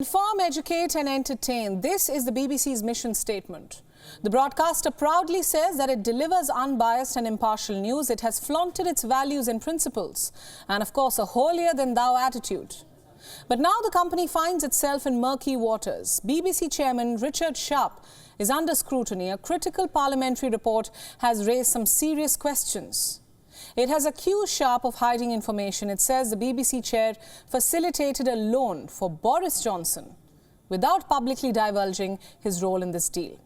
Inform, educate and entertain. This is the BBC's mission statement. The broadcaster proudly says that it delivers unbiased and impartial news. It has flaunted its values and principles and, of course, a holier-than-thou attitude. But now the company finds itself in murky waters. BBC chairman Richard Sharp is under scrutiny. A critical parliamentary report has raised some serious questions. It has accused Sharp of hiding information. It says the BBC chair facilitated a loan for Boris Johnson without publicly divulging his role in this deal.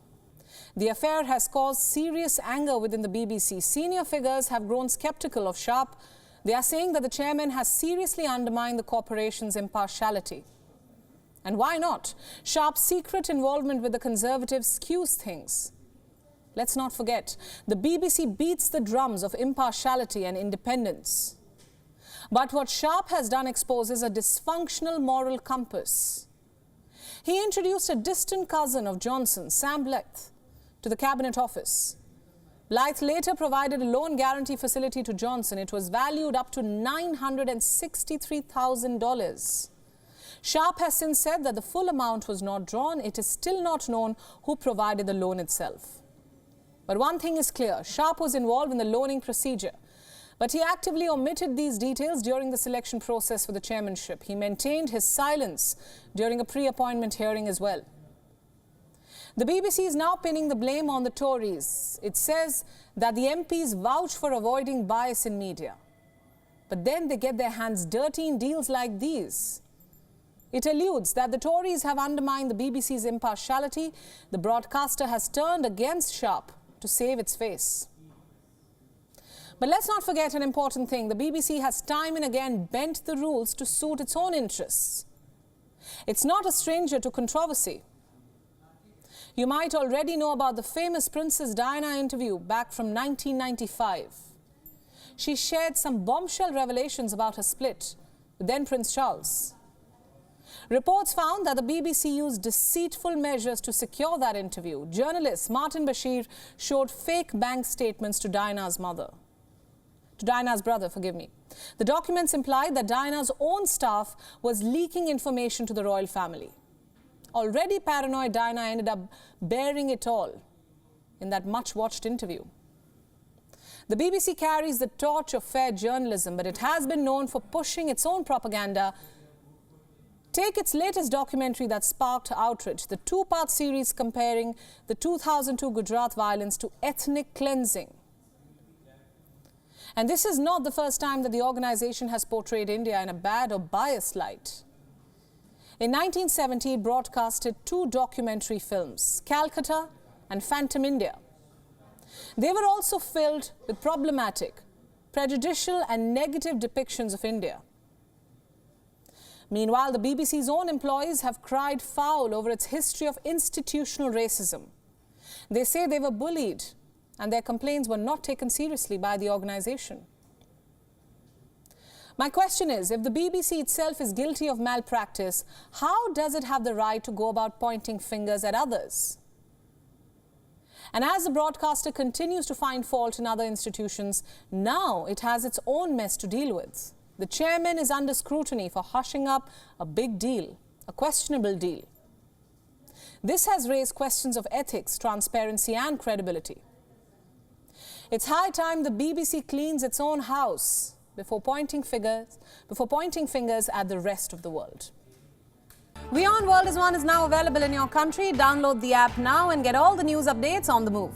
The affair has caused serious anger within the BBC. Senior figures have grown sceptical of Sharp. They are saying that the chairman has seriously undermined the corporation's impartiality. And why not? Sharp's secret involvement with the Conservatives skews things. Let's not forget, the BBC beats the drums of impartiality and independence. But what Sharp has done exposes a dysfunctional moral compass. He introduced a distant cousin of Johnson, Sam Blyth, to the Cabinet Office. Blyth later provided a loan guarantee facility to Johnson. It was valued up to $963,000. Sharp has since said that the full amount was not drawn. It is still not known who provided the loan itself. But one thing is clear, Sharp was involved in the loaning procedure. But he actively omitted these details during the selection process for the chairmanship. He maintained his silence during a pre-appointment hearing as well. The BBC is now pinning the blame on the Tories. It says that the MPs vouch for avoiding bias in media. But then they get their hands dirty in deals like these. It alludes that the Tories have undermined the BBC's impartiality. The broadcaster has turned against Sharp to save its face. But let's not forget an important thing. The BBC has time and again bent the rules to suit its own interests. It's not a stranger to controversy. You might already know about the famous Princess Diana interview back from 1995. She shared some bombshell revelations about her split with then Prince Charles. Reports found that the BBC used deceitful measures to secure that interview. Journalist Martin Bashir showed fake bank statements to Diana's brother. The documents implied that Diana's own staff was leaking information to the royal family. Already paranoid, Diana ended up bearing it all in that much-watched interview. The BBC carries the torch of fair journalism, but it has been known for pushing its own propaganda. Take its latest documentary that sparked outrage, the two-part series comparing the 2002 Gujarat violence to ethnic cleansing. And this is not the first time that the organization has portrayed India in a bad or biased light. In 1970, it broadcasted two documentary films, Calcutta and Phantom India. They were also filled with problematic, prejudicial and negative depictions of India. Meanwhile, the BBC's own employees have cried foul over its history of institutional racism. They say they were bullied and their complaints were not taken seriously by the organization. My question is, if the BBC itself is guilty of malpractice, how does it have the right to go about pointing fingers at others? And as the broadcaster continues to find fault in other institutions, now it has its own mess to deal with. The chairman is under scrutiny for hushing up a big deal, a questionable deal. This has raised questions of ethics, transparency and credibility. It's high time the BBC cleans its own house before pointing fingers at the rest of the world. WION World is now available in your country. Download the app now and get all the news updates on the move.